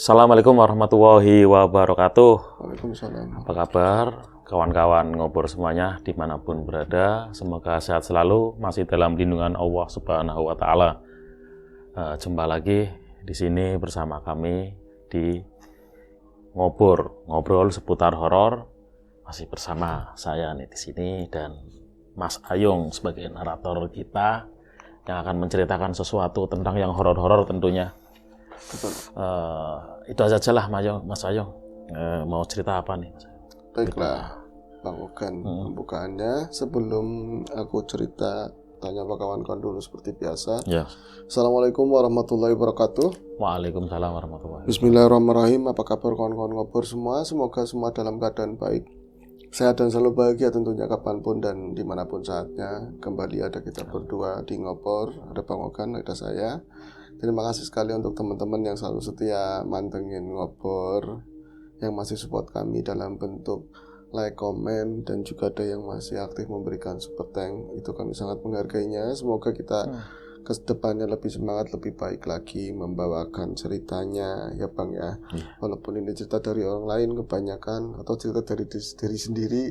Assalamualaikum warahmatullahi wabarakatuh. Waalaikumsalam. Apa kabar kawan-kawan ngobor semuanya dimanapun berada? Semoga sehat selalu, masih dalam lindungan Allah Subhanahu Wa Taala. Jumpa lagi di sini bersama kami di ngobrol seputar horor. Masih bersama saya nih di sini dan Mas Ayung sebagai narator kita yang akan menceritakan sesuatu tentang yang horor-horor tentunya. Betul. Itu aja lah Mas Ayung. Mau cerita apa nih Mas? Baiklah, Bang Ogan, pembukaannya sebelum aku cerita, tanya apa kawan-kawan dulu seperti biasa. Ya. Assalamualaikum warahmatullahi wabarakatuh. Waalaikumsalam warahmatullahi wabarakatuh. Bismillahirrahmanirrahim. Apa kabar kawan-kawan ngobor semua? Semoga semua dalam keadaan baik, sehat dan selalu bahagia tentunya kapanpun dan dimanapun saatnya. Kembali ada kita berdua di ngobor, ada Bang Ogan, ada saya. Terima kasih sekali untuk teman-teman yang selalu setia mantengin ngobor, yang masih support kami dalam bentuk like, komen, dan juga ada yang masih aktif memberikan super thank. Itu kami sangat menghargainya. Semoga kita ke depannya lebih semangat, lebih baik lagi membawakan ceritanya ya Bang ya. Walaupun ini cerita dari orang lain kebanyakan atau cerita dari diri sendiri,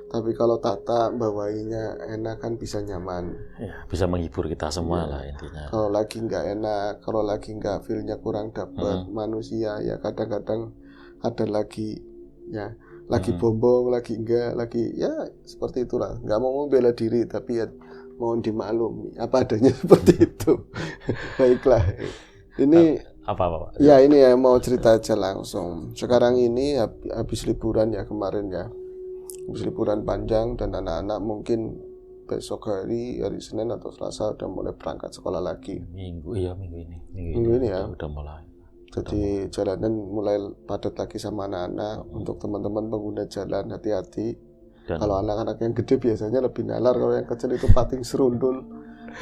tapi kalau Tata bawainnya enak kan bisa nyaman ya, bisa menghibur kita semua lah intinya. Kalau lagi nggak enak, kalau lagi nggak feelnya kurang dapat manusia ya kadang-kadang ada lagi ya lagi bombong, lagi enggak, lagi ya seperti itulah. Nggak mau membela diri tapi ya mohon dimaklumi apa adanya seperti itu. Baiklah, ini apa ya ini ya mau cerita aja langsung. Sekarang ini habis liburan ya kemarin ya, habis liburan panjang dan anak-anak mungkin besok hari Senin atau Selasa udah mulai berangkat sekolah lagi. Minggu ini ya udah mulai. Jadi jalanan mulai padat lagi sama anak-anak. Untuk teman-teman pengguna jalan hati-hati. Kalau anak-anak yang gede biasanya lebih nalar, kalau yang kecil itu pating serundul.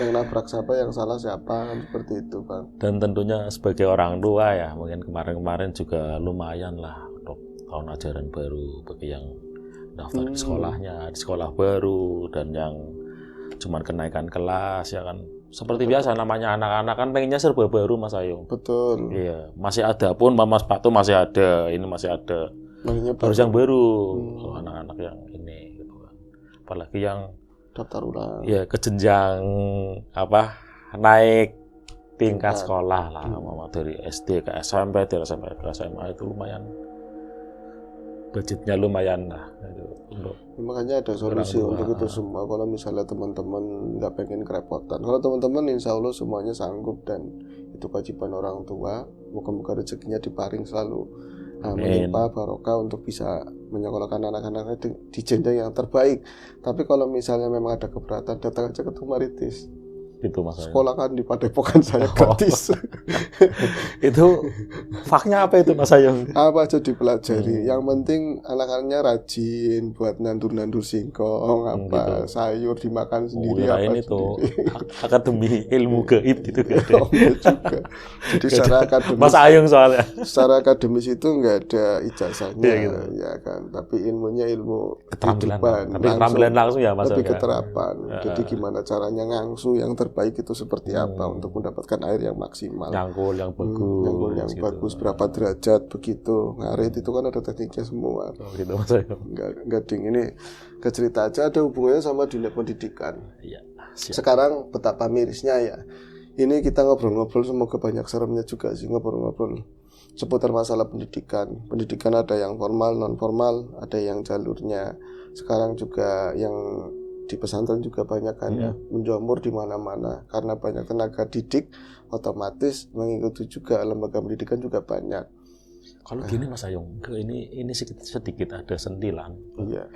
Yang nabrak siapa, yang salah siapa, kan seperti itu Bang. Dan tentunya sebagai orang tua ya, mungkin kemarin-kemarin juga lumayan lah untuk tahun ajaran baru bagi yang daftar di sekolahnya, di sekolah baru, dan yang cuman kenaikan kelas ya kan. Seperti biasa namanya anak-anak kan pengennya serba baru Mas Ayung. Betul. Iya, masih ada pun mama sepatu masih ada, ini masih ada. Harus yang baru. Kalau anak-anak yang ini gitu kan. Apalagi yang daftar ulang. Ya, ke jenjang naik tingkat sekolah lah, dari SD ke SMP, dari SMP ke SMA itu lumayan. Budgetnya lumayan lah gitu. Makanya ada solusi untuk itu semua. Kalau misalnya teman-teman nggak pengen kerepotan, kalau teman-teman insya Allah semuanya sanggup dan itu kewajiban orang tua, moga-moga rezekinya diparing selalu menimpa barokah untuk bisa menyekolahkan anak-anak di jenjang yang terbaik. Tapi kalau misalnya memang ada keberatan, datang aja ke Tumaritis. Itu Mas. Sekolah kan di Padepokan saya gratis. Itu faknya apa itu Mas Ayung? Apa aja dipelajari. Yang penting anak-anaknya rajin buat nandur-nandur singkong, sayur dimakan sendiri. Ini tuh akademi ilmu gaib gitu kan. Juga. Jadi secara akademis Mas Ayung soalnya. Secara akademis itu nggak ada ijazahnya ya kan. Tapi ilmunya ilmu kehidupan. Tapi keterampilan langsung ya Mas. Lebih keterapan. Jadi gimana caranya ngangsu yang terbaik itu seperti apa untuk mendapatkan air yang maksimal. Nyangkul yang bagus. Nyangkul yang bagus berapa derajat begitu. Ngarit itu kan ada tekniknya semua. Gitu Mas Ayung. Enggak ding ini ke cerita aja ada hubungannya sama dunia pendidikan. Iya. Sekarang betapa mirisnya ya. Ini kita ngobrol-ngobrol semoga banyak seremnya juga sih ngobrol-ngobrol seputar masalah pendidikan. Pendidikan ada yang formal, non formal, ada yang jalurnya. Sekarang juga yang di pesantren juga banyak kan ya, menjamur di mana-mana karena banyak tenaga didik, otomatis mengikuti juga lembaga pendidikan juga banyak. Kalau gini Mas Ayung, ini sedikit ada sentilan. Iya.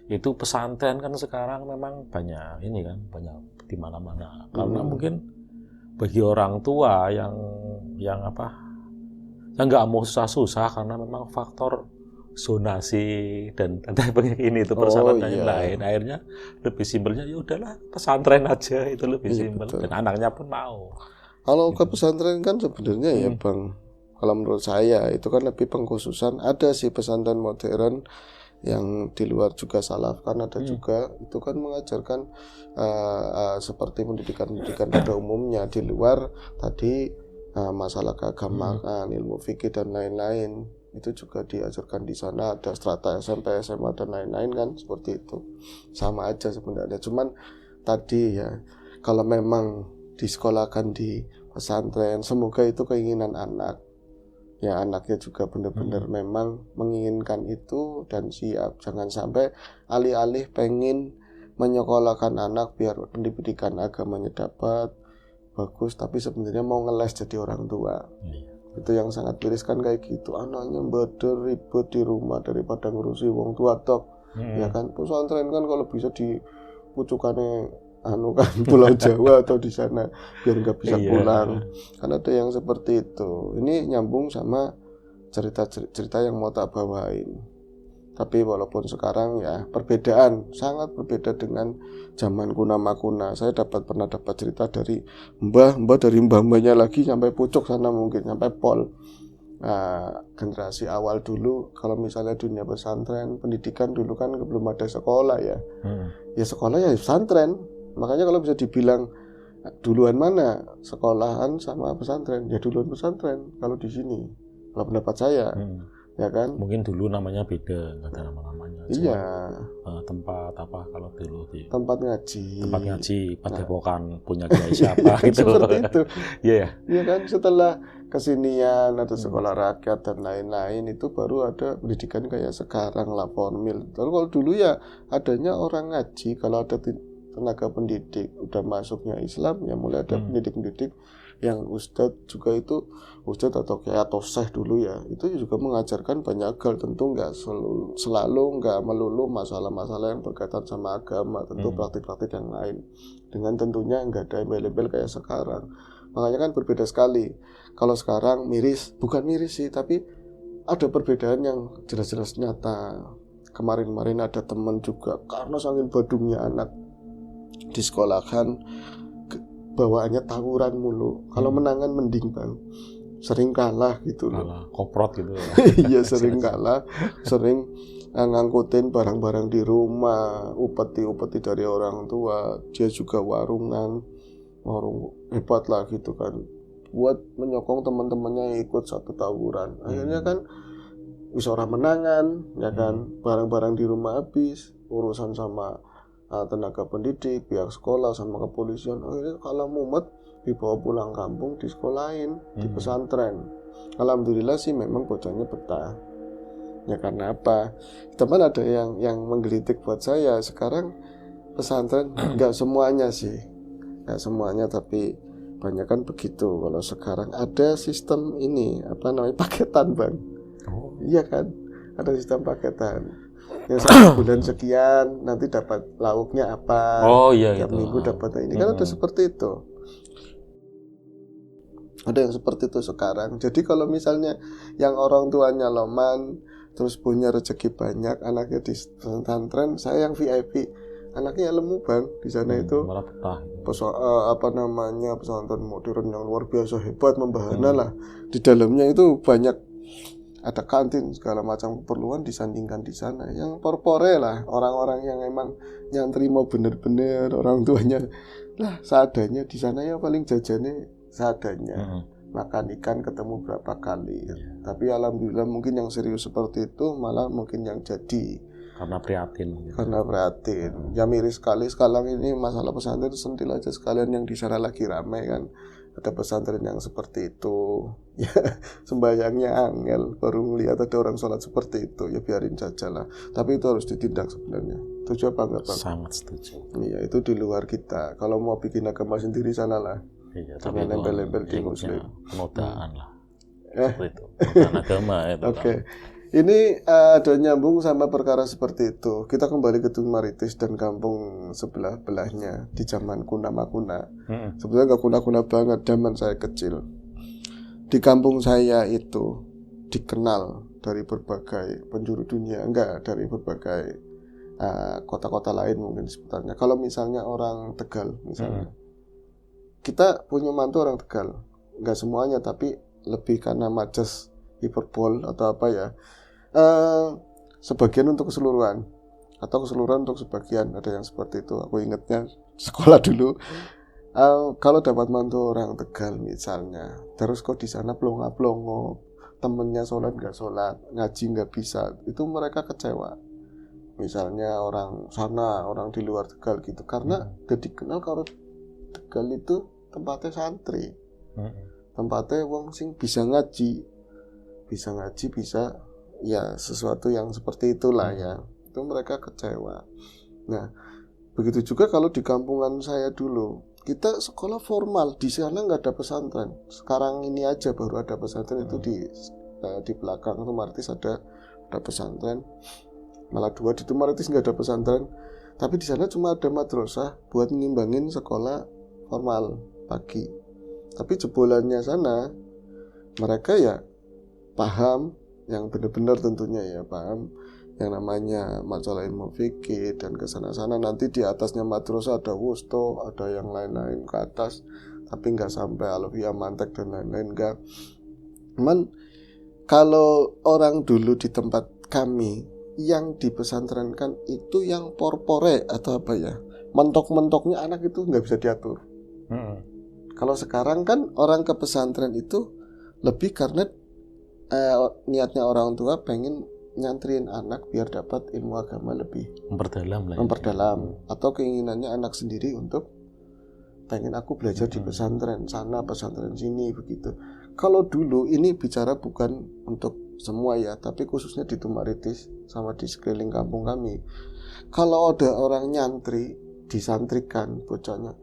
Itu pesantren kan sekarang memang banyak banyak di mana-mana. Karena mungkin bagi orang tua yang nggak mau susah-susah karena memang faktor zonasi dan ini itu persyaratan yang lain, akhirnya lebih simpelnya ya udahlah pesantren aja, itu lebih simpel dan anaknya pun mau. Kalau ke pesantren kan sebenarnya ya Bang, kalau menurut saya itu kan lebih pengkhususan. Ada sih pesantren modern yang di luar juga salaf kan ada juga, itu kan mengajarkan seperti pendidikan pada umumnya. Di luar tadi masalah keagamaan, ilmu fikih dan lain-lain. Itu juga diajarkan di sana, ada strata SMP, SMA dan lain-lain kan, seperti itu. Sama aja sebenarnya. Cuman tadi ya, kalau memang disekolahkan di pesantren, semoga itu keinginan anak. Ya anaknya juga benar-benar memang menginginkan itu dan siap. Jangan sampai alih-alih pengen menyekolahkan anak biar pendidikan agamanya dapat bagus, tapi sebenarnya mau ngeles jadi orang tua. Itu yang sangat miris kan kayak gitu. Anaknya badar ribet di rumah daripada ngurusi wong tua tok. Ya kan pesantren kan kalau bisa di pucukane kan Pulau Jawa atau di sana biar nggak bisa pulang. Kan ada yang seperti itu. Ini nyambung sama cerita yang mau tak bawain. Tapi walaupun sekarang ya perbedaan, sangat berbeda dengan zaman kuna. Saya pernah dapat cerita dari dari mbah-mbahnya lagi sampai pucuk sana mungkin sampai pol. Nah, generasi awal dulu kalau misalnya dunia pesantren, pendidikan dulu kan belum ada sekolah ya. Ya sekolah ya pesantren. Makanya kalau bisa dibilang duluan mana sekolahan sama pesantren, ya duluan pesantren kalau di sini. Kalau pendapat saya, ya kan? Mungkin dulu namanya beda, nggak ada nama-namanya. Iya. Tempat apa kalau dulu di tempat ngaji. Padepokan punya kiai siapa gitu. Seperti itu. Iya. Iya kan, setelah kesinian ada sekolah rakyat dan lain-lain itu baru ada pendidikan kayak sekarang lah formal. Kalau dulu ya adanya orang ngaji, kalau ada tenaga pendidik udah masuknya Islam ya mulai ada pendidik-pendidik yang ustadz juga itu ustadz atau kayak atau syekh dulu ya itu juga mengajarkan banyak hal, tentu nggak selalu nggak melulu masalah-masalah yang berkaitan sama agama, tentu praktik-praktik yang lain dengan tentunya nggak ada embel-embel kayak sekarang. Makanya kan berbeda sekali. Kalau sekarang bukan miris sih, tapi ada perbedaan yang jelas-jelas nyata. Kemarin-kemarin ada teman juga karena saking badungnya anak disekolahkan bawaannya tawuran mulu. Kalau menangan mending bang, sering kalah gitu loh. Koprot gitu. Iya sering kalah, sering ngangkutin barang-barang di rumah, upeti dari orang tua. Dia juga warung hebat lah gitu kan, buat menyokong teman-temannya yang ikut satu tawuran. Akhirnya kan bisa orang menangan, ya kan, barang-barang di rumah habis, urusan sama tenaga pendidik, pihak sekolah sama kepolisian. Akhirnya kalau mumet dibawa pulang kampung, disekolahin di pesantren. Alhamdulillah sih memang bocahnya betah. Ya karena apa? Teman ada yang menggelitik buat saya sekarang pesantren nggak semuanya sih, nggak semuanya tapi banyak kan begitu. Kalau sekarang ada sistem ini paketan bang. Iya kan, ada sistem paketan. Yang 1 bulan sekian nanti dapat lauknya apa, tiap minggu dapat ini kan ada seperti itu. Ada yang seperti itu sekarang. Jadi kalau misalnya yang orang tuanya loman terus punya rezeki banyak, anaknya di pesantren, saya yang VIP, anaknya lemu bang di sana itu pesantren modern yang luar biasa hebat, membahana lah. Di dalamnya itu banyak ada kantin segala macam keperluan disandingkan di sana. Yang porpore lah orang-orang yang emang nyantri mau bener-bener orang tuanya lah seadanya di sana ya paling jajannya seadanya. Makan ikan ketemu berapa kali. Tapi alhamdulillah mungkin yang serius seperti itu malah mungkin yang jadi karena prihatin. Ya miris sekali sekarang ini masalah pesantren. Sentil aja sekalian yang di sana lagi ramai kan. Ada pesantren yang seperti itu ya, sembayangnya angel, baru melihat ada orang sholat seperti itu, ya biarin saja lah. Tapi itu harus ditindak sebenarnya. Setuju apa enggak Bang? Sangat setuju. Iya, itu di luar kita. Kalau mau bikin agama sendiri sana lah. Iya, tapi nempel-nempel di muslim. Penodaan lah. Itu penodaan agama itu. Oke. Ini ada nyambung sama perkara seperti itu. Kita kembali ke Dumaritis dan kampung sebelah-belahnya di zaman kuna. Sebenarnya nggak kuna banget, zaman saya kecil. Di kampung saya itu dikenal dari berbagai penjuru dunia, dari berbagai kota-kota lain mungkin sebutannya. Kalau misalnya orang Tegal misalnya, kita punya mantu orang Tegal. Nggak semuanya, tapi lebih karena majas hiperbol atau apa ya. Sebagian untuk keseluruhan atau keseluruhan untuk sebagian, ada yang seperti itu. Aku ingatnya sekolah dulu Kalau dapat mantu orang Tegal misalnya, terus kok di sana plonga-plongo, temennya sholat nggak sholat, ngaji nggak bisa, itu mereka kecewa. Misalnya orang sana, orang di luar Tegal gitu, karena udah dikenal kalau Tegal itu tempatnya santri, tempatnya wong sing bisa ngaji, bisa ya sesuatu yang seperti itulah ya. Itu mereka kecewa. Nah, begitu juga kalau di kampungan saya dulu, kita sekolah formal, di sana nggak ada pesantren. Sekarang ini aja baru ada pesantren, itu di belakang Tumaritis ada pesantren. Malah 2 di Tumaritis nggak ada pesantren. Tapi di sana cuma ada madrasah buat ngimbangin sekolah formal pagi. Tapi jebolannya sana, mereka ya paham, yang benar-benar tentunya ya paham yang namanya masalah ilmu fikih, dan kesana-sana nanti di atasnya madrasah ada wusto, ada yang lain-lain ke atas, tapi nggak sampai alfiah mantek dan lain-lain, nggak. Cuman kalau orang dulu di tempat kami yang dipesantrenkan itu yang porpore atau apa ya, mentok-mentoknya anak itu nggak bisa diatur. Kalau sekarang kan orang ke pesantren itu lebih karena niatnya orang tua pengen nyantrin anak biar dapat ilmu agama lebih memperdalam, atau keinginannya anak sendiri untuk pengen aku belajar di pesantren sana, pesantren sini, begitu. Kalau dulu ini bicara bukan untuk semua ya, tapi khususnya di Tumaritis sama di sekeliling kampung kami, kalau ada orang nyantri disantrikan bocahnya,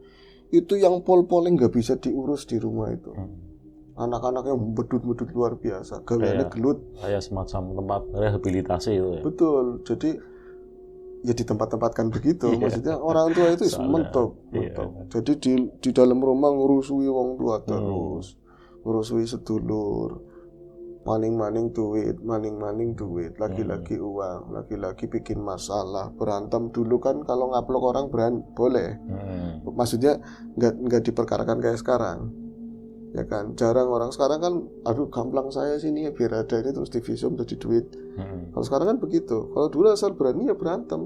itu yang pol-polnya nggak bisa diurus di rumah itu. Anak-anaknya bedut-bedut luar biasa, gaweannya gelut, kayak semacam tempat rehabilitasi itu ya. Betul, jadi ya di tempat-tempatkan begitu. Maksudnya orang tua itu mentok. Jadi di dalam rumah ngurusui wong tua terus, ngurusui sedulur, maning-maning duit, lagi-lagi uang, lagi-lagi bikin masalah, berantem. Dulu kan kalau ngaplok orang boleh, maksudnya nggak diperkarakan kayak sekarang. Ya kan, jarang orang sekarang kan, aduh gamplang saya sini ya biar ada ini terus divisum jadi duit. Kalau sekarang kan begitu. Kalau dulu asal berani ya berantem,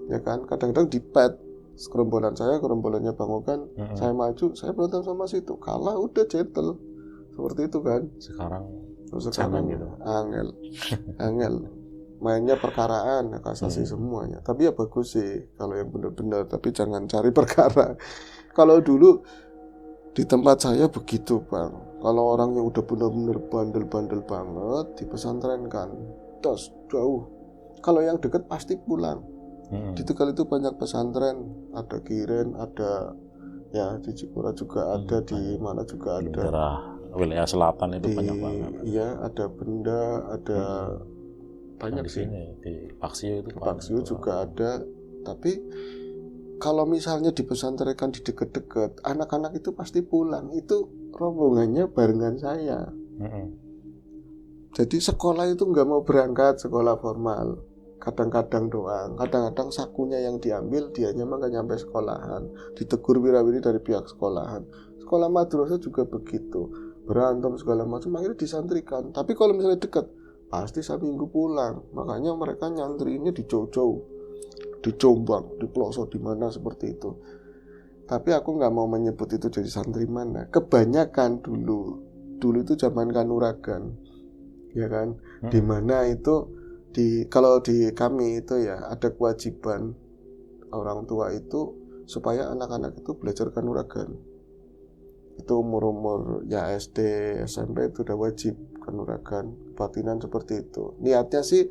ya kan. Kadang-kadang dipet, gerombolan saya, gerombolannya Bang Okan, saya maju, saya berantem sama situ, kalah udah gentle, seperti itu kan. Sekarang gitu. Angel, mainnya perkaraan, kasasi semuanya. Tapi ya bagus sih kalau yang benar-benar, tapi jangan cari perkara. Kalau dulu di tempat saya begitu Bang, kalau orang yang udah benar-benar bandel-bandel banget dipesantrenkan, terus jauh. Kalau yang deket pasti pulang. Di Tegal itu banyak pesantren, ada Kiren, ada ya di Cipura juga ada, di mana juga ada. Daerah wilayah selatan itu banyak banget. Iya, ada Benda, ada banyak di sini di Paksio itu. Paksio juga ada, tapi kalau misalnya dipesantrenkan di deket-deket, anak-anak itu pasti pulang. Itu rombongannya barengan saya. Jadi sekolah itu nggak mau berangkat, sekolah formal. Kadang-kadang doang. Kadang-kadang sakunya yang diambil, dianya mah nggak nyampe sekolahan. Ditegur wirawiri dari pihak sekolahan. Sekolah madrasah juga begitu. Berantem segala macam, akhirnya disantrikan. Tapi kalau misalnya dekat, pasti seminggu pulang. Makanya mereka nyantrinya di jauh-jauh, di Jombang, di pelosok, di mana seperti itu. Tapi aku nggak mau menyebut itu jadi santri mana. Kebanyakan dulu itu zaman Kanuragan, ya kan. Di mana itu kalau di kami itu ya ada kewajiban orang tua itu supaya anak-anak itu belajar Kanuragan. Itu umur ya SD, SMP itu udah wajib Kanuragan, kebatinan seperti itu. Niatnya sih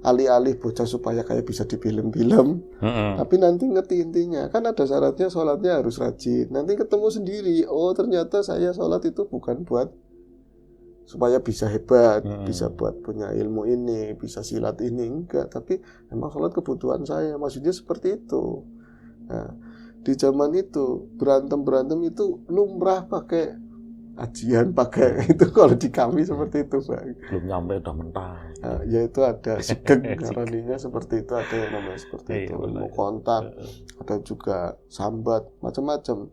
alih-alih bocah supaya kayak bisa di film-film, tapi nanti ngerti intinya. Kan ada syaratnya, sholatnya harus rajin. Nanti ketemu sendiri, oh ternyata saya sholat itu bukan buat supaya bisa hebat, bisa buat punya ilmu ini, bisa silat ini, enggak. Tapi memang sholat kebutuhan saya, maksudnya seperti itu. Nah, di zaman itu berantem itu lumrah, pakai ajian, pakai itu. Kalau di kami seperti itu Bang. Belum nyampe udah mentah. Nah, ya itu ada sigeg karaninya seperti itu, ada yang namanya seperti itu, ilmu kontak, ada juga sambat, macam-macam.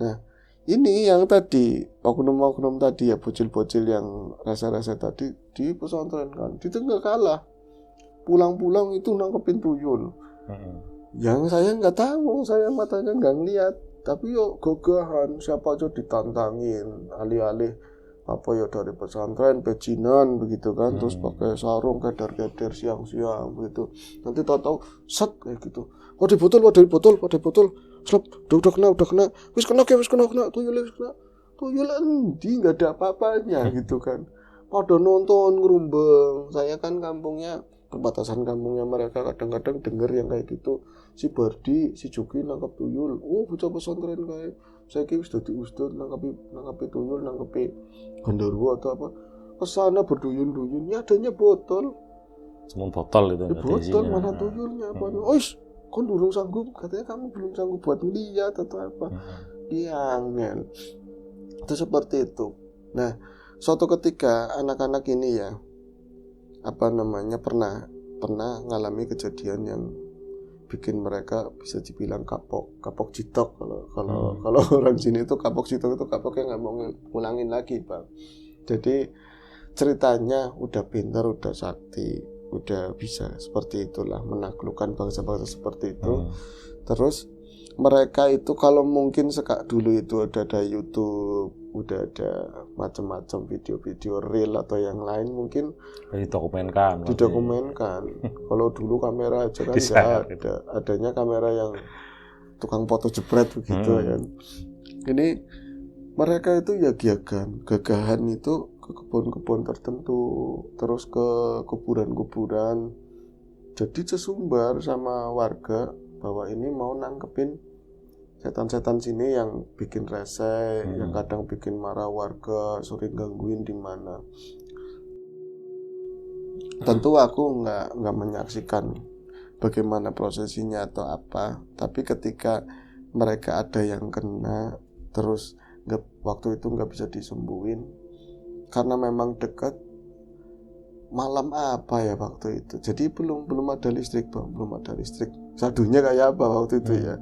Nah, ini yang tadi oknum-oknum tadi ya, bocil-bocil yang rasa-rasa tadi di pesantren kan, itu nggak kalah. Pulang-pulang itu nangkepin tuyul. Yang saya nggak tahu, saya matanya nggak ngeliat. tapi yo gagahan, siapa aja ditantangin, alih-alih apa ya dari pesantren pecinan begitu kan, terus pakai sarung keder-keder siang-siang begitu, nanti tahu-tahu set kayak gitu, wadah botol slop, udah kena, wis kena tuyul endi, nggak ada apa-apanya gitu kan. Pada nonton ngerumbeng. Saya kan kampungnya perbatasan kampungnya mereka, kadang-kadang denger yang kayak gitu, si Bardi, si Juki nangkap tuyul, bocah pesantren kayak saya wis dadi ustad nangkapi tuyul, nangkapi genderuwo atau apa, kesana berduyun-duyun, ya adanya botol, Cuma botol itu nggak ada botol isinya. mana tuyulnya apa, ois kon durung sanggup, katanya kamu belum sanggup buat ngeliat atau apa, angel itu seperti itu. Nah, suatu ketika anak-anak ini ya pernah ngalami kejadian yang bikin mereka bisa dibilang kapok jitok, kalau orang sini itu kapok jitok itu kapok yang nggak mau ngulangin lagi, Bang. Jadi ceritanya udah pintar, udah sakti, udah bisa seperti itulah menaklukkan bangsa-bangsa seperti itu. Terus mereka itu kalau mungkin dulu itu ada YouTube, udah ada macam-macam video-video real atau yang lain mungkin didokumenkan. Kalau dulu kamera aja kan nggak ada, adanya kamera yang tukang foto jebret begitu kan. Ini mereka itu ya gagahan itu ke kebun-kebun tertentu, terus ke kuburan-kuburan. Jadi sesumbar sama warga bahwa ini mau nangkepin setan-setan sini yang bikin rese, yang kadang bikin marah warga, sering gangguin di mana. Tentu aku nggak menyaksikan bagaimana prosesinya atau apa, tapi ketika mereka ada yang kena, terus waktu itu nggak bisa disembuhin karena memang dekat malam apa ya waktu itu. Jadi belum ada listrik, Bang, belum ada listrik. Sadunya kayak apa waktu itu ya?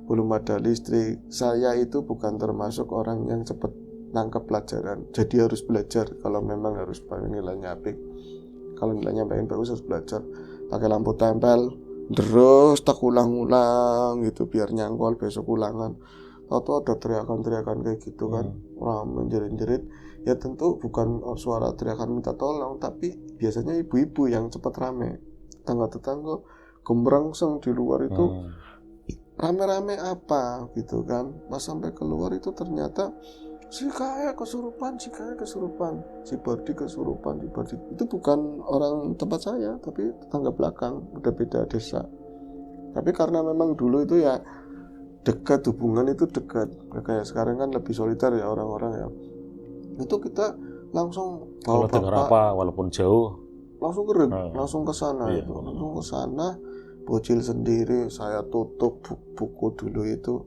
Belum ada listrik. Saya itu bukan termasuk orang yang cepat nangkep pelajaran. Jadi harus belajar kalau memang harus pakai nilainya apik. Kalau nilainya pengen bagus harus belajar. Pakai lampu tempel, terus tak ulang-ulang gitu biar nyangkol besok ulangan. Atau ada teriakan-teriakan kayak gitu kan, orang menjerit-jerit. Ya tentu bukan suara teriakan minta tolong, tapi biasanya ibu-ibu yang cepat rame. Tetangga-tetangga gembrangseng di luar itu rame-rame apa gitu kan. Pas sampai keluar itu ternyata si Bardi kesurupan. Itu bukan orang tempat saya, tapi tetangga belakang, udah beda desa. Tapi karena memang dulu itu ya dekat, hubungan itu dekat. Kayak sekarang kan lebih solidar ya orang-orang ya. Itu kita langsung bawa kalau dengar apa walaupun jauh langsung langsung ke sana itu. Langsung ke sana, bocil sendiri, saya tutup buku dulu itu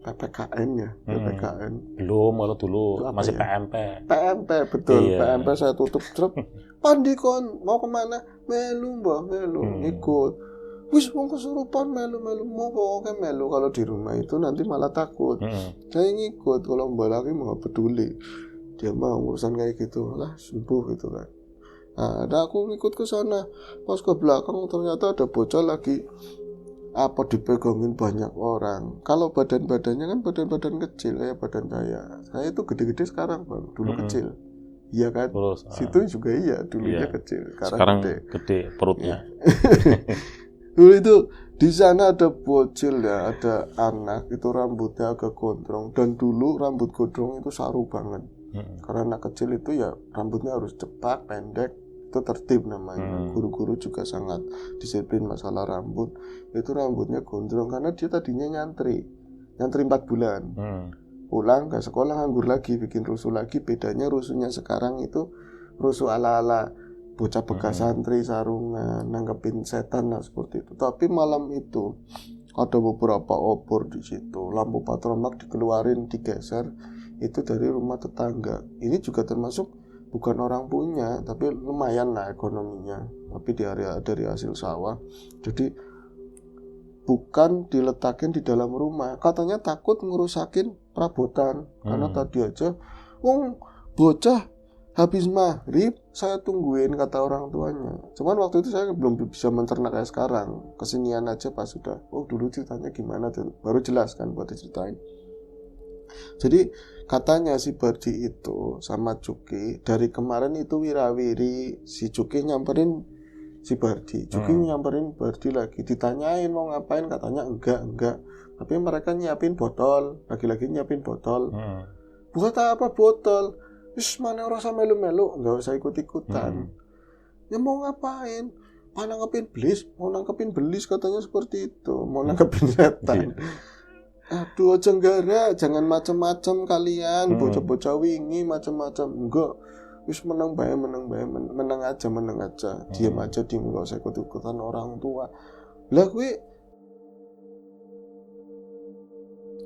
PPKN ya, PPKN. Belum, kalau dulu masih ya? PMP betul. PMP saya tutup, Pandi kon mau kemana? Melu ikut. Wis wong kesurupan melu mau pokoke melu, kalau di rumah itu nanti malah takut. Saya ngikut, kalau mbak lagi mau peduli. Dia mau urusan kayak gitu lah, sembuh gitu kan. Nah, ada aku ngikut ke sana. Pas ke belakang ternyata ada bocah lagi dipegangin banyak orang. Kalau badan-badannya kan badan-badan kecil kayak badan saya. Saya itu gede-gede sekarang, Bang. Dulu kecil. Iya kan? Terus, situ juga iya, dulunya kecil. Sekarang gede perutnya. Dulu itu di sana ada bocil ya, ada anak itu rambutnya agak gondrong, dan dulu rambut gondrong itu saru banget. Karena anak kecil itu ya rambutnya harus cepat, pendek, itu tertib namanya. Guru-guru juga sangat disiplin masalah rambut. Itu rambutnya gondrong karena dia tadinya nyantri 4 bulan. Pulang ke sekolah nganggur lagi, bikin rusuh lagi. Bedanya rusuhnya sekarang itu rusuh ala-ala bocah bekas santri, sarungan, nanggepin setan lah seperti itu. Tapi malam itu ada beberapa obor di situ, lampu patromak dikeluarin, digeser, itu dari rumah tetangga. Ini juga termasuk bukan orang punya, tapi lumayan lah ekonominya, tapi dari hasil sawah. Jadi bukan diletakin di dalam rumah, katanya takut ngerusakin perabotan. Karena tadi aja bocah habis maghrib saya tungguin, kata orang tuanya. Cuman waktu itu saya belum bisa mencerna kayak sekarang, kesinian aja pas sudah dulu ceritanya gimana tuh, baru jelas kan buat diceritain. Jadi katanya si Bardi itu sama Cuki dari kemarin itu wirawiri, si Cuki nyamperin si Bardi, Cuki nyamperin Bardi lagi, ditanyain mau ngapain, katanya enggak, tapi mereka nyiapin botol, lagi-lagi nyiapin botol. Buat apa botol? Wis mana orang sama melu-melu, nggak usah ikut-ikutan. Ya mau ngapain? Mau nangkepin belis katanya seperti itu, mau nangkepin setan. Aduh, Jenggara, jangan macam-macam kalian, bocah-bocah wingi macam-macam. Enggak, wis menang aja, diam aja, nggak usah ikut-ikutan orang tua.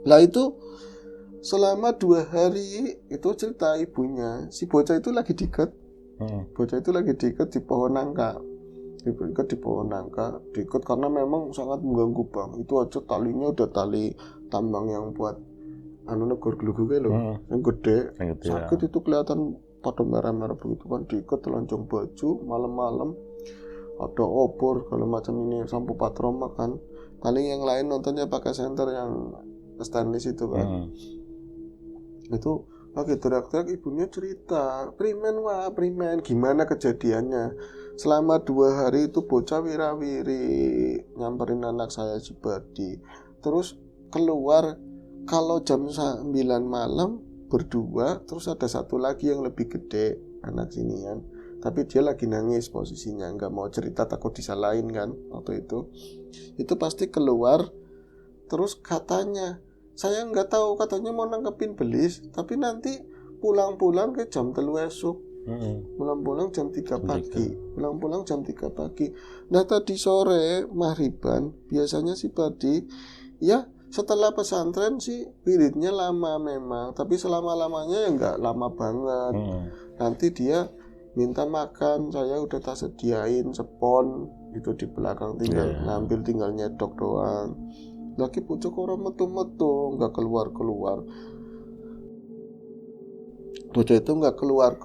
Lah itu selama 2 hari itu cerita ibunya, si bocah itu lagi diikat. Bocah itu lagi diikat di pohon nangka. Diikat karena memang sangat mengganggu bang. Itu aja talinya udah tali tambang yang buat negor gelugu kayak loh, yang gede. Sakit ya. Itu kelihatan pada merah-merah begitu kan, diikat telanjang baju malam-malam. Ada obor kalau macam ini, sampo patroma kan. Paling yang lain nontonnya pakai senter yang stainless itu kan. Itu lagi teriak-teriak, ibunya cerita, primen gimana kejadiannya. Selama 2 hari itu bocah wirawiri nyamperin anak saya si Bardi, terus keluar kalau jam 9 malam berdua, terus ada satu lagi yang lebih gede anak sinian, tapi dia lagi nangis posisinya, nggak mau cerita takut disalahin kan waktu itu pasti keluar. Terus katanya, saya nggak tahu, katanya mau nangkepin belis, tapi nanti pulang-pulang ke jam 3 esok. Pulang-pulang jam 3 pagi. Nah tadi sore maghriban biasanya si Bardi ya setelah pesantren sih wiridnya lama memang, tapi selama-lamanya ya nggak lama banget. Nanti dia minta makan, saya udah tak sediain spon itu di belakang, tinggal ngambil, tinggal nyedok doang. Lagi pucuk orang metu-metu nggak keluar. Bocah itu nggak keluar,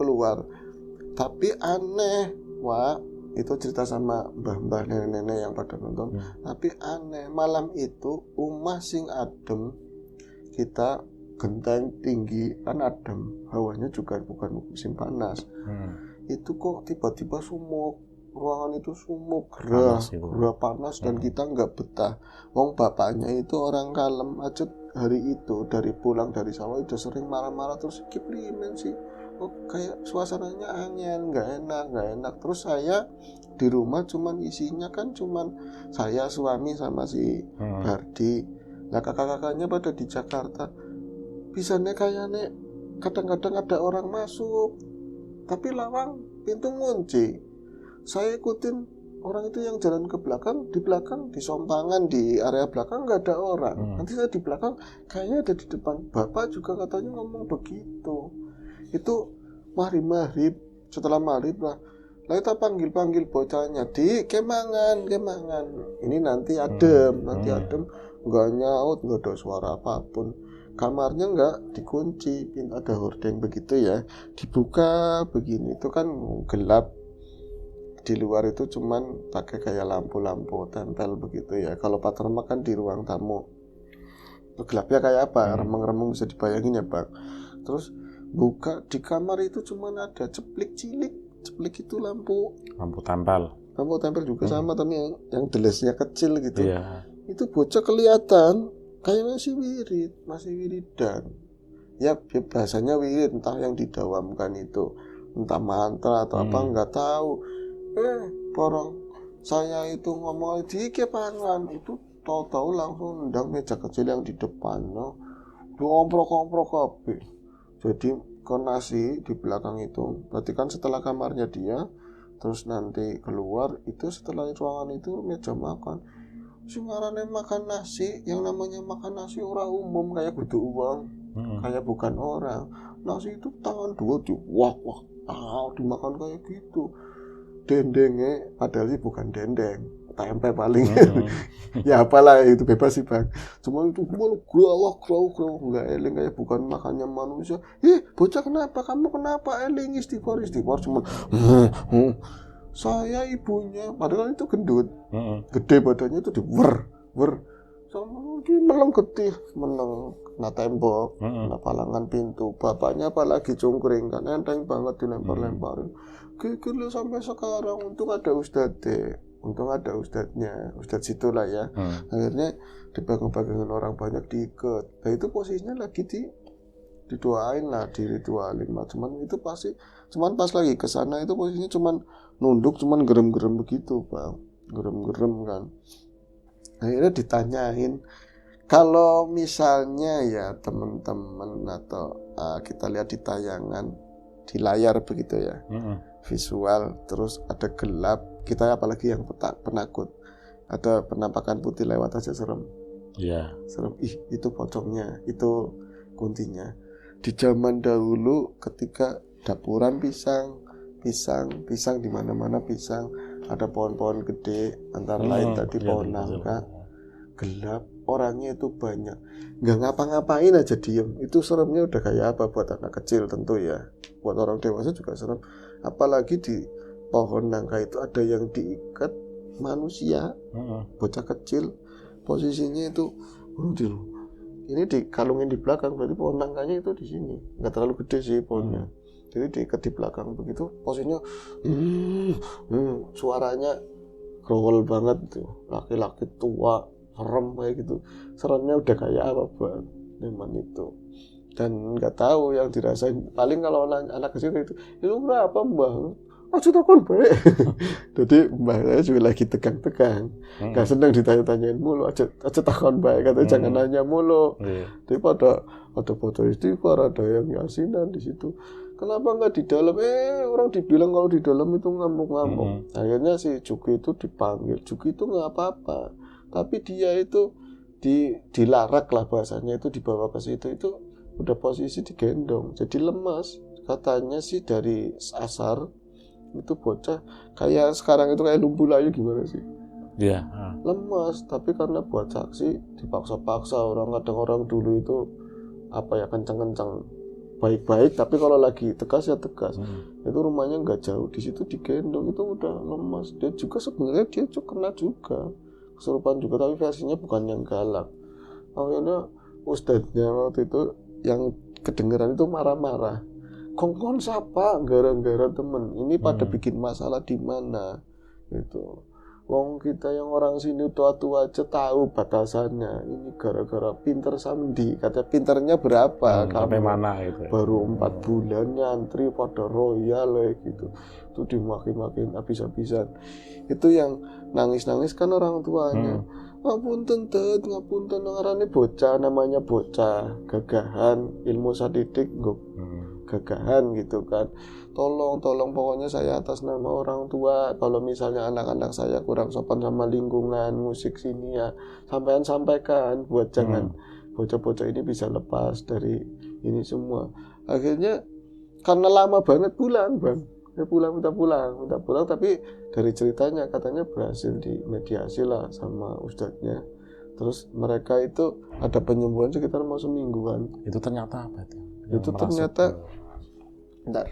tapi aneh, itu cerita sama mbah-mbah, nenek-nenek yang pada nonton. Tapi aneh, malam itu umah sing adem, kita genteng tinggi kan adem, hawanya juga bukan musim panas. Itu kok tiba-tiba sumuk, ruangan itu sumuk, gerah panas dan kita nggak betah. Wong bapaknya itu orang kalem aja, hari itu dari pulang dari sawah udah sering marah-marah, terus kiprimen sih, kayak suasananya angin, nggak enak. Terus saya di rumah cuman isinya kan cuman saya, suami sama si Bardi. Nah kakak-kakaknya pada di Jakarta. Bisanya kayaknya kadang-kadang ada orang masuk, tapi lawang pintu ngunci. Saya ikutin orang itu yang jalan ke belakang, di belakang di sompangan di area belakang nggak ada orang. Nanti saya di belakang kayaknya ada di depan. Bapak juga katanya ngomong begitu. Itu maghrib, setelah maghrib lah kita panggil bocahnya, di kemangan. Ini nanti adem, nggak nyaut, nggak ada suara apapun. Kamarnya nggak dikunci, ada hordeng begitu ya, dibuka begini. Itu kan gelap. Di luar itu cuman pakai kayak lampu-lampu tempel begitu ya. Kalau patroma kan di ruang tamu. Gelapnya kayak apa? Remeng-remeng bisa dibayangin ya Bang. Terus buka di kamar itu cuman ada ceplik itu lampu tempel juga sama, tapi yang delesnya kecil gitu. Itu bocah kelihatan kayak masih wiridan. Ya bahasanya wirid, entah yang didawamkan itu, entah mantra atau apa nggak tahu. Porong saya itu ngomong di kepangan itu, tahu-tahu langsung nendang meja kecil yang di depan, komprok kabeh. Jadi ke nasi di belakang itu, berarti kan setelah kamarnya dia, terus nanti keluar itu setelah ruangan itu meja makan. Singarane makan nasi, yang namanya makan nasi orang umum kayak butuh uang, kayak bukan orang. Nasi itu tangan 2 dimakan kayak gitu. Dendengnya padahal sih bukan dendeng, tempe paling. Ya apalah itu, bebas sih Bang. Cuma itu grow nggak eling, kayak bukan makannya manusia. Bocah kamu kenapa eling, istighfar cuma saya ibunya, padahal itu gendut, gede badannya itu wer. sama di meneng getih, meneng kena tembok, kena palangan pintu. Bapaknya apalagi cungkring kan, enteng banget dilempar-lemparin. Geger sampai sekarang. Untung ada ustadznya, ustadz situlah ya. Akhirnya dipegang-pegangin orang banyak, diikat. Nah itu posisinya lagi didoain lah, diritualin lah. Cuman itu pasti, cuman pas lagi ke sana itu posisinya cuman nunduk, cuman gerem-gerem begitu, Bang. Gerem-gerem kan. Akhirnya ditanyain, kalau misalnya ya teman-teman atau kita lihat di tayangan di layar begitu ya, visual, terus ada gelap, kita apalagi yang penakut, ada penampakan putih lewat aja serem. Iya. Serem. Itu pocongnya, itu kuntinya. Di zaman dahulu ketika dapuran pisang di mana-mana pisang, ada pohon-pohon gede, antara lain tadi pohon nangka, gelap, orangnya itu banyak, nggak ngapa-ngapain aja diem. Itu seremnya udah kayak apa buat anak kecil tentu ya, buat orang dewasa juga serem. Apalagi di pohon nangka itu ada yang diikat manusia, bocah kecil, posisinya itu ini dikalungin di belakang, berarti pohon nangkanya itu di sini, nggak terlalu gede sih pohonnya. Jadi diikat di belakang begitu, posisinya suaranya growol banget tuh, laki-laki tua serem kayak gitu. Seremnya udah kayak apa Bang memang itu. Dan nggak tahu yang dirasain, paling kalau anak kecil itu berapa Mbah? Aja takon baik. Jadi mbah saya juga lagi tegang-tegang, nggak senang ditanya-tanyain mulu, aja takon baik, katanya jangan nanya mulu. Jadi pada foto istighfar, ada yang yasinan di situ. Kenapa nggak di dalam? Orang dibilang kalau di dalam itu ngamuk-ngamuk. Akhirnya si Juki itu dipanggil. Juki itu nggak apa-apa, tapi dia itu dilarak lah bahasanya, itu dibawa ke situ, itu udah posisi digendong, jadi lemas. Katanya sih dari asar itu bocah kayak sekarang itu kayak lumpuh layu gimana sih? Iya. Lemas, tapi karena buat saksi dipaksa-paksa. Kadang orang dulu itu apa ya, kencang-kencang baik-baik, tapi kalau lagi tegas ya tegas. Itu rumahnya nggak jauh, di situ digendong, itu udah lemas. Dia juga sebenarnya dia kena juga kesurupan juga, tapi versinya bukan yang galak. Akhirnya ustadznya waktu itu yang kedengeran itu marah-marah, kongkon siapa gara-gara temen ini pada bikin masalah di mana gitu. Wong kita yang orang sini tua-tua aja tahu batasannya. Ini gara-gara pinter sandi. Kata pinternya berapa? Sampai mana gitu. Baru 4 bulan nyantri pada royal gitu. Itu dimaki-makin habis-habisan. Itu yang nangis-nangis kan orang tuanya. Ngapunten tet, ngapunten, ngarane bocah, namanya bocah, gagahan, ilmu sadidik gagahan gitu kan. Tolong pokoknya saya atas nama orang tua, kalau misalnya anak-anak saya kurang sopan sama lingkungan musik sini ya sampean sampaikan buat jangan bocah-bocah ini bisa lepas dari ini semua. Akhirnya karena lama banget pulang Bang, minta pulang, tapi dari ceritanya katanya berhasil dimediasi lah sama ustadznya. Terus mereka itu ada penyembuhan sekitar mau semingguan. Itu ternyata apa itu? Itu ternyata bentar.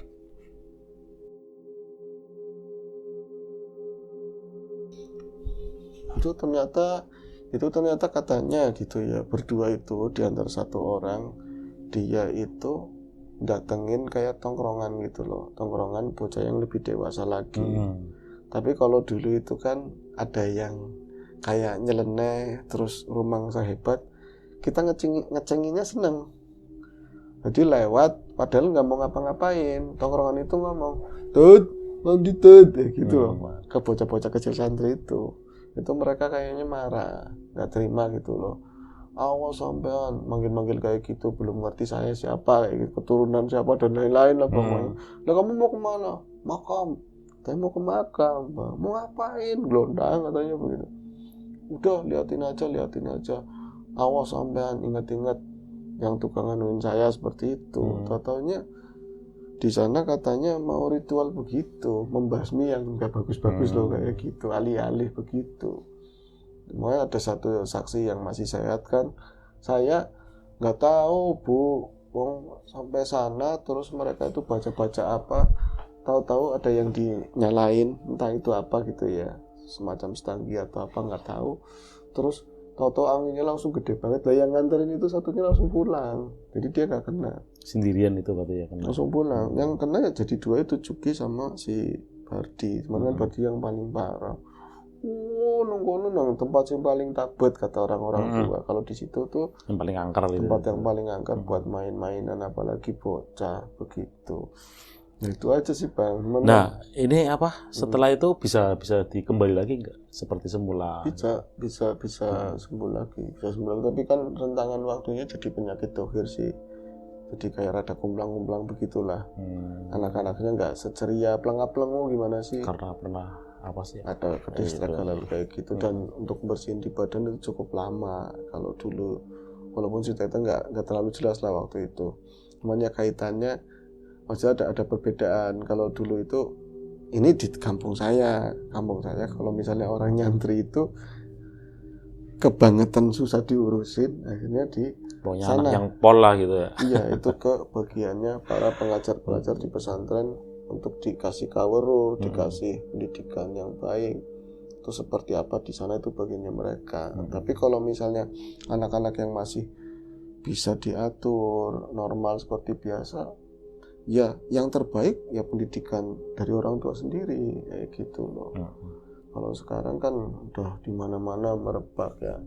Itu ternyata katanya gitu ya, berdua itu di antara satu orang, dia itu datengin kayak tongkrongan gitu loh, tongkrongan bocah yang lebih dewasa lagi. Tapi kalau dulu itu kan ada yang kayak nyeleneh terus rumangsa hebat, kita ngecenginya seneng. Jadi lewat padahal nggak mau ngapa-ngapain, tongkrongan itu ngomong tut mandi tut ya gitu loh, ke bocah-bocah kecil santri itu mereka kayaknya marah, nggak terima gitu loh. Awas sampean manggil-manggil kayak gitu, belum ngerti saya siapa, kayak gitu, keturunan siapa dan lain-lain lah pokoknya. Lah kamu mau kemana? Makam. Saya mau ke makam. Mau ngapain? Gelondang katanya begitu. Udah liatin aja. Awas sampean, ingat-ingat yang tukang anuin saya seperti itu. Taunya di sana katanya mau ritual begitu, membasmi yang nggak bagus-bagus loh kayak gitu, alih-alih begitu. Makanya ada satu saksi yang masih sehat kan, saya nggak tahu Bu, wong sampai sana terus mereka itu baca-baca apa, tahu-tahu ada yang dinyalain, entah itu apa gitu ya, semacam stanggi atau apa nggak tahu. Terus Tahu-tahu anginnya langsung gede banget. Lah yang nganterin itu satunya langsung pulang. Jadi dia nggak kena. Sendirian itu berarti ya kena. Langsung pulang. Yang kena ya jadi 2 itu Juki sama si Bardi. Cuman kan Bardi yang paling parah. Nunggu nang tempat yang paling takut kata orang-orang tua. Kalau di situ tuh Yang paling angker itu. tempat yang paling angker buat main-mainan, apalagi bocah begitu. Nah, itu aja sih Bang. Nah, ini apa? Setelah itu bisa dikembali lagi nggak seperti semula? bisa sembuh lagi. Tapi kan rentangan waktunya jadi penyakit dohir sih. Jadi kayak rada kumblang-kumblang begitulah. Anak-anaknya nggak seceria pelengap-pelengu gimana sih? Karena pernah apa sih? Ada kedistrakalan kayak gitu. Dan untuk bersihin di badan itu cukup lama. Kalau dulu, walaupun ceritanya nggak terlalu jelas lah waktu itu. Cuman ya kaitannya masih ada perbedaan. Kalau dulu itu ini di kampung saya kalau misalnya orang nyantri itu kebangetan susah diurusin, akhirnya di Pokoknya sana anak yang pol lah gitu ya. iya itu ke bagiannya para pengajar-pengajar di pesantren untuk dikasih kawero, dikasih pendidikan yang baik. Itu seperti apa di sana itu bagiannya mereka. Tapi kalau misalnya anak-anak yang masih bisa diatur normal seperti biasa, ya yang terbaik ya pendidikan dari orang tua sendiri kayak gitu loh. Kalau sekarang kan udah di mana-mana merebak ya.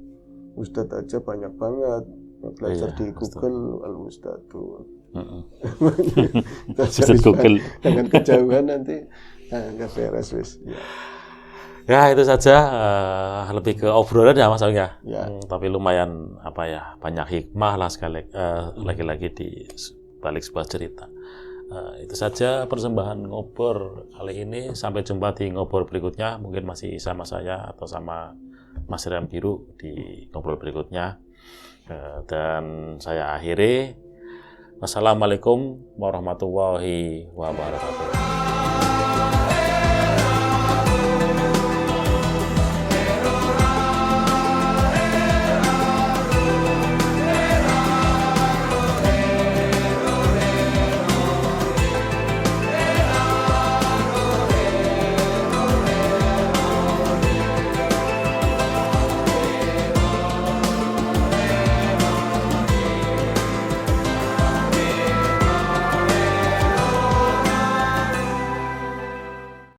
Ustadz aja banyak banget belajar di Google Al-Ustadzul. Ustadz Google. Jangan kejauhan nanti nggak beres wis. Ya itu saja, lebih ke obrolan ya Mas Aung ya. Tapi lumayan apa ya, banyak hikmah lah sekali lagi-lagi di balik sebuah cerita. Itu saja persembahan Ngobor kali ini. Sampai jumpa di Ngobor berikutnya. Mungkin masih sama saya atau sama Mas Riam Biru di ngobrol berikutnya. Dan saya akhiri. Wassalamualaikum warahmatullahi wabarakatuh.